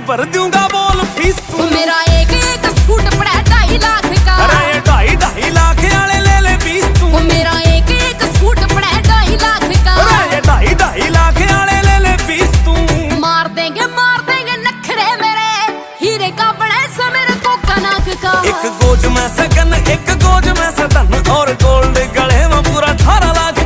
भर दूंगा बोल फीस तू। मेरा एक एक सूट पड़ा 2.5 लाख का। अरे ये 2.5 लाख वाले ले ले 20 तू। मेरा एक एक सूट पड़ा 2.5 लाख का। अरे ये 2.5 लाख वाले ले ले 20 तू। मार देंगे नखरे मेरे, हीरे का बड़ा सा मेरे को कनक का। एक गोज में सकन एक गोज में सदन और गोल्ड गले में पूरा 18 लाख